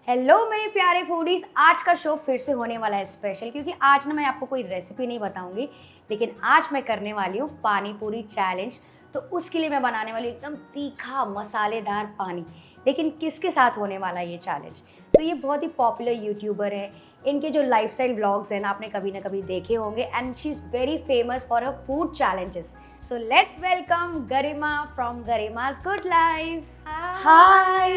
Hello मेरे प्यारे foodies, आज का शो फिर से होने वाला है स्पेशल, क्योंकि आज ना मैं आपको कोई रेसिपी नहीं बताऊंगी, लेकिन आज मैं करने वाली हूँ पानी पूरी चैलेंज। तो उसके लिए मैं बनाने वाली हूँ एकदम तीखा मसालेदार पानी। लेकिन किसके साथ होने वाला है ये चैलेंज? तो ये बहुत ही पॉपुलर यूट्यूबर है। इनके जो लाइफस्टाइल व्लॉग्स हैं ना, आपने कभी ना कभी देखे होंगे, and she is very famous for her food challenges. So let's welcome Garima from Garima's Good Life. Hi.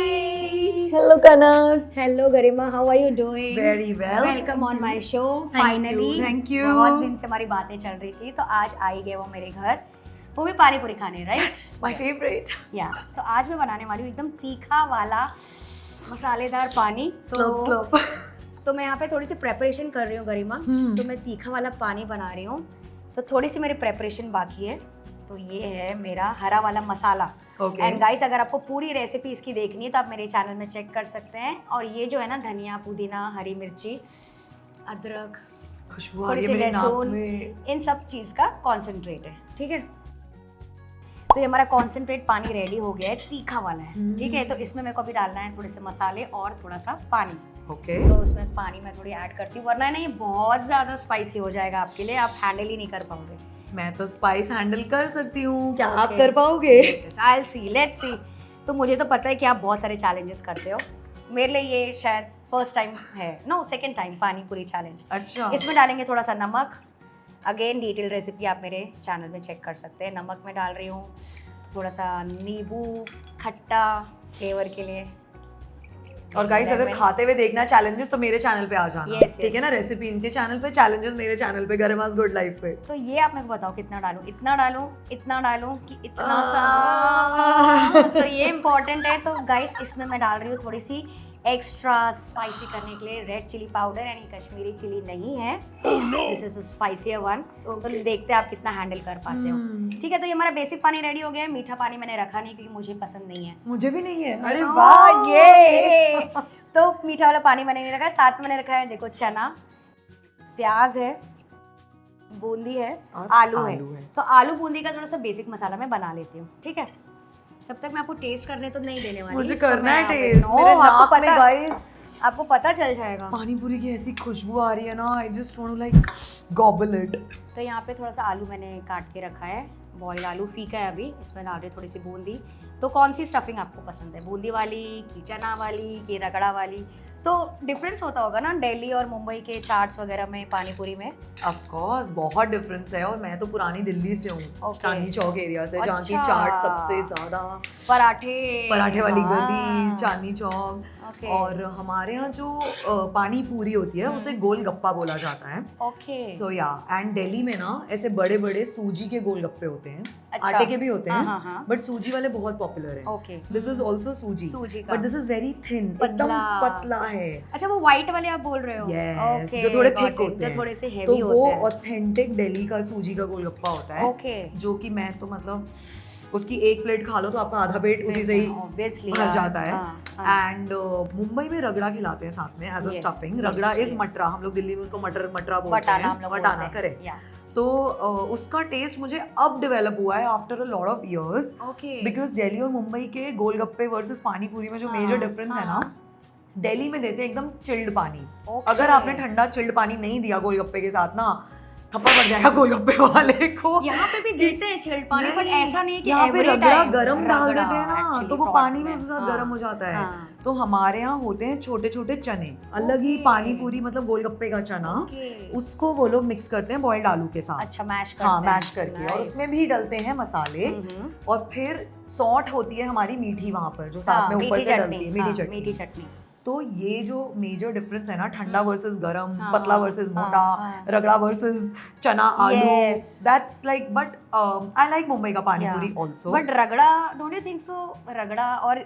Hello, Kanak. Hello Garima, how are you doing? Very well. Welcome on my show. Thank Finally. you. Thank you. बहुत दिन से हमारी बातें चल रही थी, तो आज आई गए वो मेरे घर। वो भी पानी पूरी खाने, राइट? Yes, my favorite. या तो आज मैं बनाने वाली हूँ एकदम तीखा वाला मसालेदार पानी। Slope. तो मैं यहाँ पे थोड़ी सी प्रेपरेशन कर रही हूँ गरिमा। तो मैं तीखा वाला पानी बना रही हूँ, तो थोड़ी सी मेरी प्रेपरेशन बाकी है। तो ये है मेरा हरा वाला मसाला। Okay. एंड गाइस, अगर आपको पूरी रेसिपी इसकी देखनी है तो आप मेरे चैनल में चेक कर सकते हैं। और ये जो है ना, धनिया, पुदीना, हरी मिर्ची, अदरक, खुशबू आ थोड़ी रही सी है मेरे नाक लहसुन, में। इन सब चीज़ का कॉन्सेंट्रेट है, ठीक है। तो ये हमारा कॉन्सेंट्रेट पानी रेडी हो गया है, तीखा वाला है, ठीक है। तो इसमें मेरे को अभी डालना है थोड़े से मसाले और थोड़ा सा पानी। Okay. तो उसमें पानी मैं थोड़ी ऐड करती हूँ, वरना है ना ये बहुत ज़्यादा स्पाइसी हो जाएगा आपके लिए, आप हैंडल ही नहीं कर पाओगे। मैं तो स्पाइस हैंडल कर सकती हूँ, क्या आप Okay. कर पाओगे? I'll see, let's see। तो मुझे तो पता है कि आप बहुत सारे चैलेंजेस करते हो, मेरे लिए ये शायद फर्स्ट टाइम है, नो सेकंड टाइम पानी पूरी चैलेंज। अच्छा। इसमें डालेंगे थोड़ा सा नमक। अगेन डिटेल रेसिपी आप मेरे चैनल में चेक कर सकते हैं। नमक में डाल रही हूँ, थोड़ा सा नींबू खट्टा फ्लेवर के लिए। और गाइस, अगर खाते हुए देखना चैलेंजेस तो मेरे चैनल पे आ जाना, Yes, ठीक है ना। yes. रेसिपी इनके चैनल पे, चैलेंजेस मेरे चैनल पे, गरिमा's गुड लाइफ पे। तो ये आप मेरे को बताओ कितना डालूं, इतना डालूं कि इतना सा। तो ये इम्पोर्टेंट है। तो गाइस, इसमें मैं डाल रही हूँ थोड़ी सी एक्स्ट्रा स्पाइसी करने के लिए रेड चिली पाउडर, यानी कश्मीरी चिली नहीं है। This is the spicier one. तो देखते हैं आप कितना हैंडल कर पाते हो, ठीक है। तो ये हमारा बेसिक पानी रेडी हो गया है। मीठा पानी मैंने रखा नहीं क्योंकि मुझे पसंद नहीं है। मुझे भी नहीं है। अरे Oh, वाह, ये तो मीठा वाला पानी मैंने नहीं रखा है। साथ में मैंने रखा है, देखो, चना, प्याज है, बूंदी है, और आलू है। आलू है। तो आलू बूंदी का थोड़ा सा बेसिक मसाला मैं बना लेती हूँ, ठीक है। तब तक मैं आपको टेस्ट करने तो नहीं देने वाली। मुझे इसको करना मैं है यहाँ पे- टेस्ट। No, मेरे आपको नाक में पता- गाइस आपको पता चल जाएगा। पानी पूरी की ऐसी खुशबू आ रही है ना, I just want to like gobble it. तो यहाँ पे थोड़ा सा आलू मैंने काट के रखा है, बॉयल आलू फीका है अभी। इसमें डाल रही हूँ थोड़ी सी बूंदी। तो कौन सी स्टफिंग आपको पसंद है, बूंदी वाली कि चना वाली कि रगड़ा वाली? तो डिफरेंस होता होगा ना दिल्ली और मुंबई के चाट्स वगैरह में, पानी पूरी में। ऑफ कोर्स बहुत डिफरेंस है। और मैं तो पुरानी दिल्ली से हूँ, Okay. चांदनी चौक एरिया से, जहाँ की अच्छा। चाट सबसे ज्यादा। पराठे वाली वाह। गली, चांदनी चौक। Okay. और हमारे यहाँ जो पानी पूरी होती है उसे गोलगप्पा बोला जाता है। ओके। सो या, एंड दिल्ली में ना ऐसे बड़े बड़े सूजी के गोलगप्पे होते हैं। अच्छा। आटे के भी होते हाँ, हैं, हाँ, हाँ। बट सूजी वाले बहुत पॉपुलर है। ओके। दिस इज ऑल्सो सूजी, सूजी का। But this is very thin, एकदम पतला। पतला है। अच्छा, वो व्हाइट वाले आप बोल रहे हो? Yes, Okay, जो थोड़े got थिक it, होते हैं, जो थोड़े से तो हेवी वो होते हैं। ऑथेंटिक दिल्ली का सूजी का गोलगप्पा होता है। ओके। जो कि मैं तो मतलब उसकी एक प्लेट खा लो तो आपका आधा पेट उसी से ही Obviously, भर यार। जाता है। हाँ। एंड मुंबई में रगड़ा खिलाते हैं साथ में as a Yes, stuffing. yes, ragda is yes. मटरा, हम लोग दिल्ली में उसको मटरा बोलते बटाना हैं। हम लोग बटाना, बोलते हैं। करेक्ट। Yeah. तो उसका टेस्ट मुझे अब डेवलप हुआ है after a lot of years, Okay. Because Delhi और मुंबई के गोलगप्पे वर्सेस पानी पूरी में जो हाँ, मेजर डिफरेंस है ना, हाँ। दिल्ली में देते हैं एकदम चिल्ड पानी। Okay. अगर आपने ठंडा चिल्ड पानी नहीं दिया गोलगप्पे के साथ ना, थप्पड़ पड़ जाएगा गोलगप्पे वाले को। यहाँ पे भी देते हैं चिल्ड पानी, बट ऐसा नहीं है कि यहाँ पे every रगड़ा time गरम डाल रगड़ा देते हैं ना, actually तो वो pot पानी में में। उसके साथ हाँ, गरम हो जाता है। हाँ। तो हमारे यहाँ होते हैं छोटे छोटे चने, अलग ही Okay. पानी पूरी मतलब गोलगप्पे का चना, Okay. उसको वो लोग मिक्स करते हैं बॉइल्ड आलू के साथ। अच्छा, मैश करते हाँ, हैं। मैश करके, और Nice. उसमें भी डलते हैं मसाले। और फिर सॉल्ट होती है हमारी मीठी वहाँ पर, जो साथ हाँ, में ऊपर मीठी से चटनी, डलती है, हाँ, मीठी चटनी। चटनी। तो ये जो मेजर डिफरेंस है ना, ठंडा वर्सेस गरम, हाँ, पतला हाँ, वर्सेस हाँ, मोटा, हाँ। रगड़ा वर्सेस चना आलू, Yes. That's like, but I like Mumbai का पानी पूरी आल्सो। बट रगड़ा, डोंट यू थिंक सो? रगड़ा और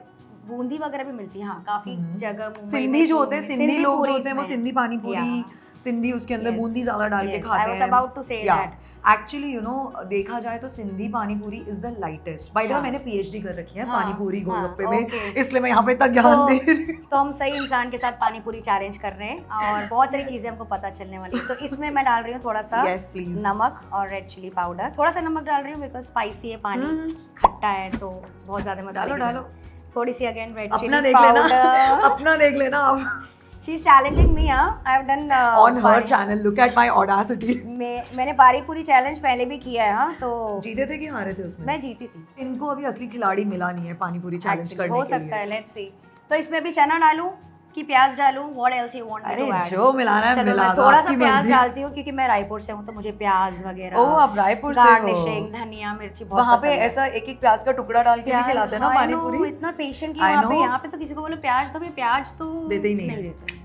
बूंदी वगैरह भी मिलती है, हाँ, काफी जगह मुंबई सिंधी में जो होते हैं, सिंधी लोग जो पूरी होते हैं, वो इसमें। सिंधी पानी पूरी, सिंधी उसके अंदर Yes, बूंदी ज्यादा डाल के yes, खाते I हैं। was about to say that. Actually you know, देखा जाए तो सिंधी पानी पूरी is the lightest. By the way, मैंने पीएचडी कर रखी है हाँ, पानी पूरी हाँ, गोलगप्पे में, okay. इसलिए मैं यहाँ पे तक ज्ञान दे रही हूँ। तो हम सही इंसान के साथ पानी पूरी चैलेंज कर रहे हैं, और बहुत सारी चीजें हमको पता चलने वाली है। तो इसमें मैं डाल रही हूँ थोड़ा सा Yes, please. नमक और रेड चिली पाउडर। थोड़ा सा नमक डाल रही हूँ बिकॉज स्पाइसी है पानी, खट्टा है, तो बहुत ज्यादा मसाले डालो, की डालो। जरूरत- थोड़ी सी अगेन रेड अपना चिली देख लेना पाउडर। अपना देख लेना आप। She is challenging me. I have done on her channel, look at my Audacity. मैंने पानी पूरी चैलेंज पहले भी किया है। हाँ, तो जीते थे कि हारे थे उसमें? मैं जीती थी। इनको अभी असली खिलाड़ी मिला नहीं है पानी पूरी चैलेंज करने के लिए। हो सकता है, लेट्स सी। तो इसमें भी चना डालूं कि प्याज डालूं? What else you want me to add? जो मिलाना है चलो मिला मैं दो, थोड़ा सा आपकी प्याज मर्जी। डालती हूँ क्योंकि मैं रायपुर से हूँ, तो मुझे प्याज वगैरह, ओह आप रायपुर से हो। गार्निशिंग, धनिया मिर्ची बहुत वहाँ पे पसंद है। ऐसा एक एक प्याज का टुकड़ा डाल के भी खिलाते हैं ना I पानी know, पूरी। इतना पेशेंटली I वहाँ पे। know। यहाँ पे तो किसी को बोलो प्याज दो, भी प्याज तो देते ही नहीं है। देते।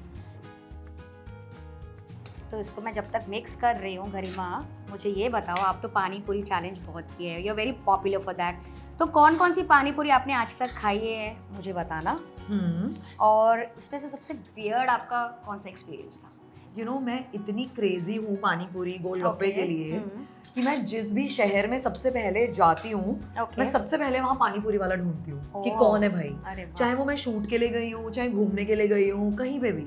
तो इसको मैं जब तक मिक्स कर रही हूँ, गरिमा मुझे ये बताओ, आप तो पानी पूरी चैलेंज बहुत किए हैं, you are very popular for that. तो कौन कौन सी पानी पूरी आपने आज तक खाई है मुझे बताना, और इसमें से सबसे वियर्ड आपका कौन सा एक्सपीरियंस था? यू नो मैं इतनी क्रेजी हूँ पानी पूरी गोलगप्पे Okay. के लिए कि मैं जिस भी शहर में सबसे पहले जाती हूँ Okay. मैं सबसे पहले वहाँ पानी पूरी वाला ढूंढती हूँ कि Oh. कौन है भाई। अरे वाह। चाहे वो मैं शूट के लिए गई हूँ, चाहे घूमने के लिए गई हूँ, कहीं पे भी।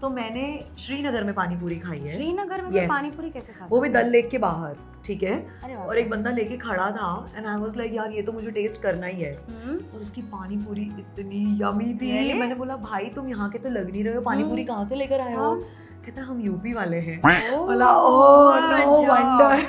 तो मैंने श्रीनगर में पानी पूरी खाई है। श्रीनगर में Yes. पानी पूरी कैसे खा वो भी सकते हैं? दल लेक के बाहर, ठीक है। अरे वाह। और एक बंदा लेके खड़ा था एंड आई वाज लाइक यार ये तो मुझे टेस्ट करना ही है। और उसकी पानी पूरी इतनी यमी थी। Really? मैंने बोला भाई तुम यहाँ के तो लग नहीं रहे हो, पानी पूरी कहाँ से लेकर आए हो? हाँ। कहता हम यूपी वाले हैं। ओह, बोला ओह नो अच्छा। वंडर।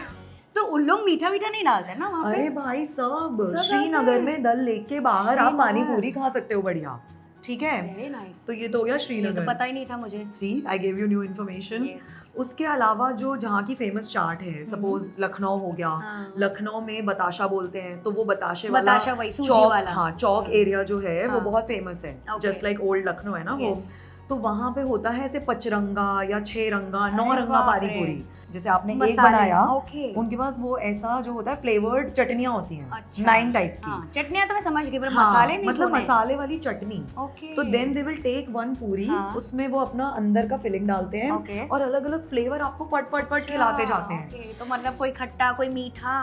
तो उन लोग मीठा मीठा नहीं डालते ना वहाँ पे? अरे भाई सब सब श्रीनगर डालते में दल लेक के बाहर आप पानी श्रीनगर। पूरी खा सकते हो बढ़िया, ठीक है। Very nice. तो ये तो हो गया ये तो श्रीनगर। पता ही नहीं था मुझे। See I gave you new information. Yes. उसके अलावा जो जहाँ की फेमस चाट है, सपोज लखनऊ हो गया, हाँ। लखनऊ में बताशा बोलते हैं, तो वो बताशे वाला बताशा वही सूजी चौक, वाला। हाँ चौक एरिया जो है वो हाँ। बहुत फेमस है, Okay. Just like old Lucknow है ना वो। Yes. तो वहाँ पे होता है ऐसे 5 रंगा या 6 रंगा 9 अरे रंगा बाप पानी रे। पूरी। जैसे आपने एक मसाले, बनाया, okay. उनके पास वो ऐसा जो होता है फ्लेवर्ड चटनियाँ होती हैं, अच्छा। 9 टाइप की। हाँ, चटनियाँ तो मैं समझ गई, पर हाँ, मसाले नहीं मतलब सुने। मसाले वाली चटनी। ओके। तो then they will take one puri, हाँ। उसमें वो अपना अंदर का फिलिंग डालते हैं Okay. और अलग अलग फ्लेवर आपको फट फट फट खिलाते जाते हैं। Okay, तो मतलब कोई खट्टा, कोई मीठा,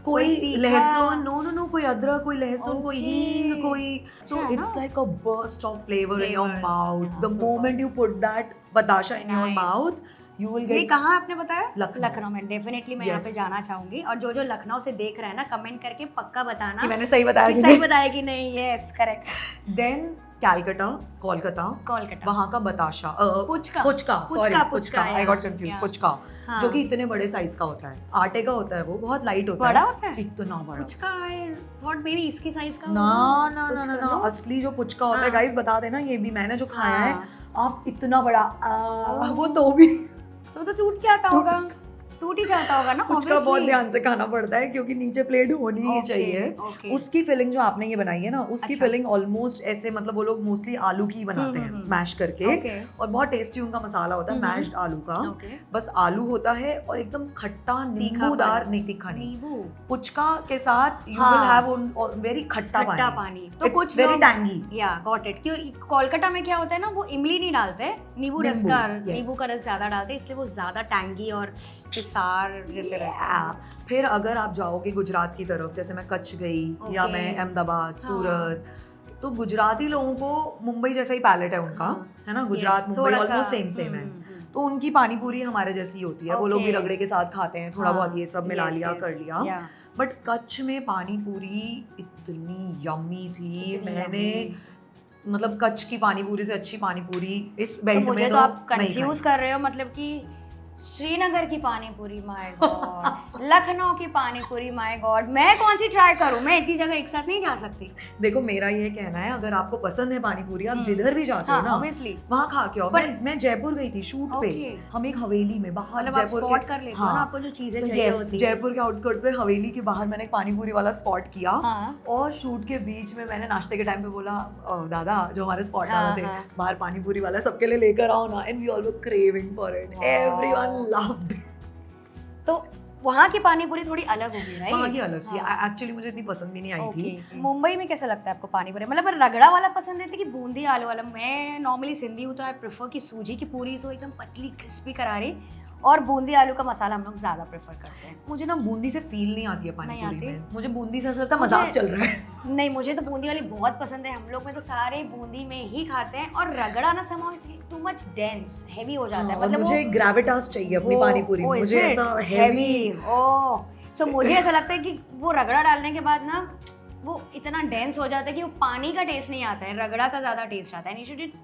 कोई तीखा। लहसुन, नो नो नो, कोई अदरक, कोई लहसुन, कोई Okay. हींग, कोई, तो अच्छा, इट्स ना? Like a burst of flavour in your Flavors. Mouth. Yeah, the super. Moment you put that batasha in your Nice. Mouth you will ये गेट। कहाँ आपने बताया? लखनऊ। लखनऊ में। डेफिनेटली मैं यहाँ पे Yes. जाना चाहूंगी, और जो जो लखनऊ से देख रहे हैं ना, कमेंट करके पक्का बताना कि मैंने सही बताया कि कि सही नहीं। बताया कि नहीं। Yes, correct. Then Calcutta, Kolkata, Kolkata, वहाँ का batasha, puchka, puchka, sorry puchka, puchka, I yeah, got confuse. yeah. Puchka हाँ। जो कि इतने बड़े साइज का होता है, आटे का होता है, वो बहुत लाइट होता है। बड़ा होता है? इतना बड़ा। Puchka, I thought may be इसकी साइज का ना होगा। ना ना ना पुचका, ना, no? असली जो पुचका होता है हाँ। गाइस बता देना, ये भी मैंने जो खाया है, हाँ। आप इतना बड़ा वो तो भी तो टूट जाता होगा, टूट ही जाता होगा ना। पुचका बहुत obviously। ध्यान से खाना पड़ता है क्योंकि नीचे प्लेट होनी ही Okay, चाहिए। okay. उसकी फिलिंग जो आपने ये बनाई है ना, उसकी अच्छा। फिलिंग ऑलमोस्ट ऐसे, मतलब वो लोग मोस्टली आलू की बनाते हैं मैश करके, Okay. और बहुत टेस्टी उनका मसाला होता है मैश्ड आलू का। Okay. बस आलू होता है और एकदम खट्टा नींबूदार, नहीं तीखा नहीं, नींबू, पुचका के साथ यू हाँ। विल हैव वेरी खट्टा खट्टा पानी। पानी। तो कुछ वेरी लोग, टैंगी। या गॉट इट। क्यों कोलकाता में क्या होता है ना, वो इमली नहीं डालते, नींबू रस का, yes. नींबू का रस ज्यादा डालते हैं, इसलिए वो ज्यादा टैंगी और सार जैसे रहता है। फिर अगर आप जाओगे गुजरात की तरफ, जैसे मैं कच्छ गई या Okay. मैं अहमदाबाद, हाँ. सूरत, तो गुजराती लोगों को मुंबई जैसा ही पैलेट है उनका, हाँ. है ना, गुजरात Yes, मुंबई थोड़ा सा, ऑलमोस्ट सेम है। तो उनकी पानी पूरी हमारे जैसी ही होती है, वो लोग भी Okay. रगड़े के साथ खाते हैं, थोड़ा हाँ. बहुत ये सब मिला Yes, लिया, yes. कर लिया। Yeah. बट कच्छ में पानी पूरी इतनी यम्मी थी, इतनी मैंने yummy। मतलब कच्छ की पानी पूरी से अच्छी पानी पूरी इस तो बेल्ट मुझे में तो तो आप नहीं कंफ्यूज खाई। कर रहे हो, मतलब कि श्रीनगर की पानी पूरी, माय गॉड, लखनऊ की पानी पूरी, माय गॉड, मैं कौन सी ट्राई करूं? मैं इतनी जगह एक साथ नहीं जा सकती। देखो मेरा ये कहना है, अगर आपको पसंद है पानी पूरी, आप जिधर भी जाते हाँ, हो ना, obviously। वहाँ खा के आओ। But- मैं जयपुर गई थी शूट पे, Okay। हम एक हवेली में बाहर, मतलब आप जयपुर स्पॉट कर लेते हो ना, आपको जो चीजें चाहिए yes, होती है। जयपुर के आउटस्कर्ट्स पे हवेली के बाहर मैंने एक पानी पूरी वाला स्पॉट किया, हाँ। और शूट के बीच में मैंने नाश्ते के टाइम पे बोला, दादा जो हमारे स्पॉट हाँ, वाले थे, हाँ। बाहर पानी पूरी वाला सबके लिए लेकर आओ ना, and we all were craving for it, Wow। Everyone loved. तो वहाँ की पानी पूरी थोड़ी अलग होगी, राइट? वहाँ की अलग थी, एक्चुअली मुझे इतनी पसंद भी नहीं आई थी। मुंबई में कैसा लगता है आपको पानी पूरी? मतलब रगड़ा वाला पसंद है कि बूंदी आलू वाला? मैं नॉर्मली सिंधी हूँ, तो आई प्रेफर कि सूजी की पूरी सो एकदम पतली क्रिस्पी करारी, और बूंदी आलू का मसाला हम लोग ज्यादा प्रेफर करते हैं। मुझे ना बूंदी से फील नहीं आती है पानी नहीं पूरी आती? में, मुझे बूंदी से ऐसा लगता है मजाक चल रहा है। नहीं, मुझे तो बूंदी वाली बहुत पसंद है। हम लोग में तो सारे बूंदी में ही खाते हैं, और रगड़ा ना समाउ टू मच डेंस, हेवी हो जाता है। और मतलब मुझे ग्रेविटास चाहिए अपनी पानी पूरी में, मुझे ऐसा हेवी। ओह, सो मुझे ऐसा लगता है कि वो रगड़ा डालने के बाद ना वो इतना डेंस हो जाता है कि वो पानी का टेस्ट नहीं आता है, रगड़ा का ज़्यादा टेस्ट आता है। And you should it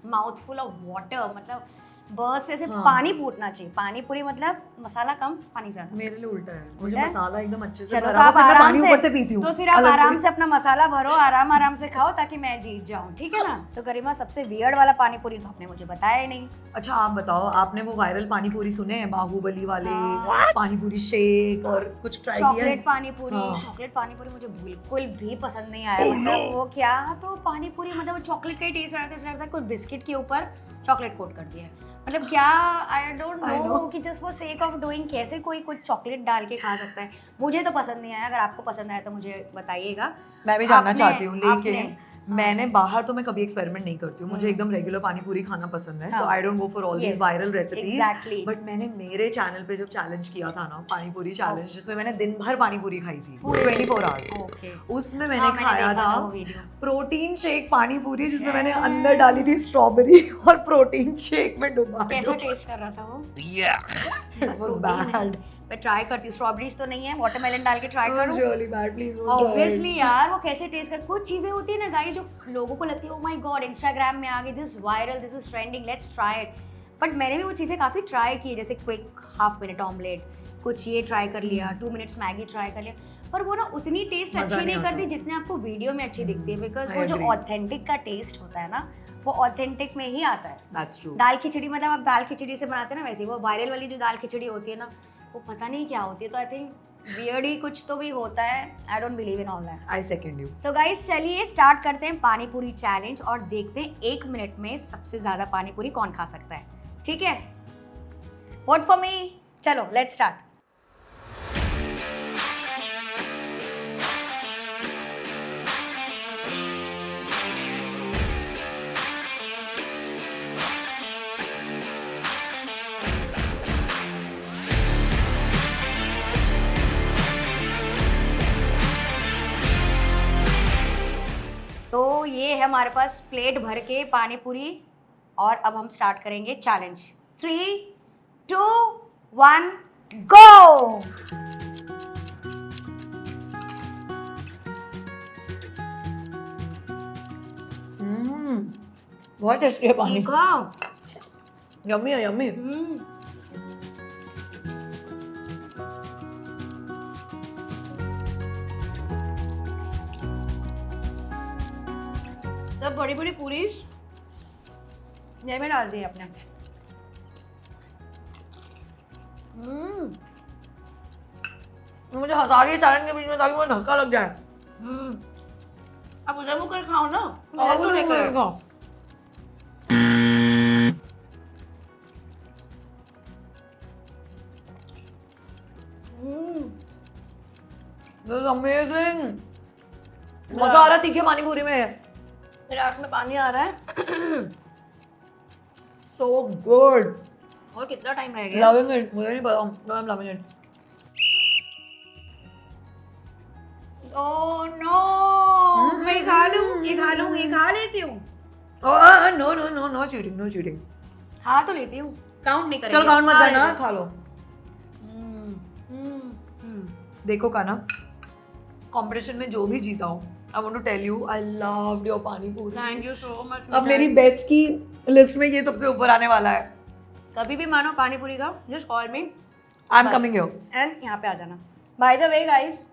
mouthful of water, मतलब बस ऐसे हाँ। पानी फूटना चाहिए। पानी पूरी मतलब मसाला कम पानी ज़्यादा। मेरे लिए उल्टा है, मुझे उल्टा है? मसाला एकदम अच्छे से चलो भरा तो हो, आप फिर मैं आराम पानी से ऊपर से पीती हूँ तो फिर आप अलग आराम से अपना मसाला भरो, आराम से खाओ ताकि मैं जीत जाऊँ, ठीक है ना। तो गरिमा सबसे वियर्ड वाला पानी पूरी तो आपने मुझे बताया ही नहीं। अच्छा आप बताओ, आपने वो वायरल पानी पूरी सुने हैं, बाहुबली वाले हाँ। पानी पूरी शेक और कुछ ट्राई किया है? चॉकलेट पानी पूरी, हाँ। चॉकलेट पानी पूरी मुझे बिल्कुल भी पसंद नहीं आया। मतलब वो क्या, तो पानी पूरी मतलब चॉकलेट का ही टेस्ट आता है, ऐसा लगता है कुछ बिस्किट के ऊपर चॉकलेट कोट कर दिया है। मतलब क्या, I don't I know know. कि just for sake of doing कैसे कोई कुछ चॉकलेट डाल के खा सकता है। मुझे तो पसंद नहीं आया, अगर आपको पसंद आया तो मुझे बताइएगा। मैं भी जानना आपने- चाहती हूँ, लेकिन आपने- मैंने बाहर तो मैं कभी एक्सपेरिमेंट नहीं करती हूँ, मुझे हम्म। एकदम रेगुलर पानी पूरी खाना पसंद है, तो हाँ। I don't go for all these Yes, viral yes, recipes. exactly. But मैंने मेरे चैनल पे जब चैलेंज किया था ना, पानी पूरी चैलेंज, जिसमें मैंने दिन भर पानी पूरी खाई थी 24 आवर्स, ओके, उसमें मैंने खाया देखा था वो वीडियो। प्रोटीन शेक पानी पूरी, जिसमें मैंने अंदर डाली थी स्ट्रॉबेरी और प्रोटीन शेक में डुबा कैसा टेस्ट कर रहा था वो? It was bad. मैं ट्राई करती हूँ, स्ट्रॉबेरीज तो नहीं है, वाटरमेलन डाल के ट्राई It was करूँ। really bad, please don't try it. Obviously यार, वो कैसे टेस्ट कर, कुछ चीजें होती है ना गाइस जो लोगों को लगती है ओ माय गॉड इंस्टाग्राम में आ गई, this viral, this is trending, let's try it. But मैंने भी वो चीजें काफी ट्राई की है, जैसे क्विक हाफ मिनट ऑमलेट, कुछ ये ट्राई कर लिया, 2 मिनट्स मैगी ट्राई कर लिया, पर वो ना उतनी टेस्ट मजा अच्छी नहीं नहीं आता। करती जितने आपको वीडियो में अच्छी दिखती है। बिकॉज I वो जो agree. ऑथेंटिक का टेस्ट होता है ना, वो ऑथेंटिक में ही आता है। That's true. दाल खिचड़ी मतलब आप दाल खिचड़ी से बनाते हैं ना, वैसे ही वो वायरल वाली जो दाल खिचड़ी होती है ना, वो पता नहीं क्या होती है। तो आई थिंक वियर्ड ही कुछ तो भी होता है, I don't believe in all that. I second you. तो गाइस चलिए स्टार्ट करते हैं पानी पूरी चैलेंज और देखते हैं 1 मिनट में सबसे ज्यादा पानी पूरी कौन खा सकता है, ठीक है। वोट फॉर मी, चलो लेट्स स्टार्ट। तो ये है हमारे पास प्लेट भर के पानी पूरी, और अब हम स्टार्ट करेंगे चैलेंज। 3, 2, 1 गो। बहुत टेस्टी है पानी, देखो, यम्मी है यम्मी। सब बड़ी बड़ी पूरी ये में डाल दी है आपने। मुझे हंसा रही है चैलेंज के बीच में ताकि मुझे धक्का लग जाए। अब उधर मुँह कर खाओ ना, और वो लेकर खाओ। This is amazing. मजा आ रहा है तीखे पानी पूरी में, मेरे आँख में पानी आ रहा है। so good. और कितना टाइम रह गया? Loving it. मुझे नहीं पता, but I'm loving it. Oh no, मैं खा लूं, ये खा लूं, ये खा लेती हूँ। Oh no cheating, no cheating. खा तो लेती हूँ, काउंट नहीं करेंगे। चल काउंट मत खा करना, लेती खा लो। हूँ। देखो काना, कंपटीशन में जो भी जीता हूँ, I want to tell you, I loved your पानी पूरी. Thank you so much. अब मेरी बेस्ट की लिस्ट में ये सबसे ऊपर आने वाला है. कभी भी मानो पानी पूरी का, जस्ट कॉल मी I'm बस। coming here. एंड यहाँ पे आ जाना। बाय द वे गाइस,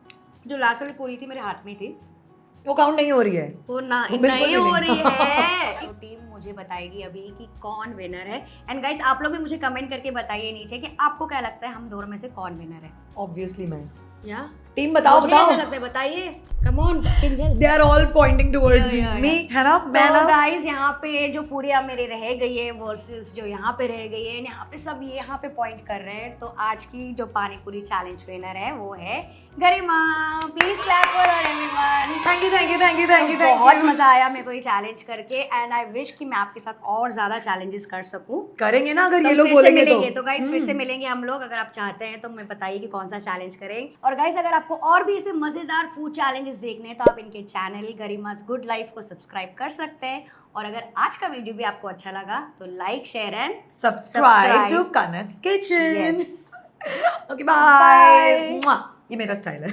जो लास्ट वाली पूरी थी मेरे हाथ में थी, वो काउंट नहीं हो रही है. वो ना वो बिल्कुल नहीं भी हो नहीं। रही है। तो टीम मुझे बताएगी अभी कि कौन विनर है। एंड गाइस आप लोग भी मुझे कमेंट करके बताइए नीचे कि आपको क्या लगता है हम दोनों में से कौन विनर है। Obviously मैं. या टीम बताओ मुझे बताओ. ऐसा लगता है, बताइए, come on Kinjal. They are all pointing towards Yeah, me. yeah, Me yeah. है ना, मैं तो ना. गाइस यहाँ पे जो पूरी अब मेरे रह गई है वर्सेस जो यहाँ पे रह गई है, यहाँ पे सब ये यहाँ पे पॉइंट कर रहे हैं। तो आज की जो पानी पूरी चैलेंज विनर है वो है Garima. Please clap for her everyone. Thank you, thank you, thank you, thank you, thank बहुत you. मजा आया मेरे को ये चैलेंज करके, एंड आई विश कि मैं आपके साथ और ज्यादा चैलेंजेस कर सकूं। करेंगे ना अगर तो ये लोग फिर से बोलेंगे मिलेंगे तो. तो गाइस फिर से मिलेंगे हम लोग। अगर आप चाहते हैं तो मैं बताइए कि कौन सा चैलेंज करें। और गाइस अगर आपको और भी ऐसे मजेदार फूड चैलेंजेस देखने हैं तो आप इनके चैनल गरिमास गुड लाइफ को सब्सक्राइब कर सकते हैं। और अगर आज का वीडियो भी आपको अच्छा लगा तो like share and Subscribe to Kanak's Kitchen. Yes. Okay, bye. ये मेरा स्टाइल है.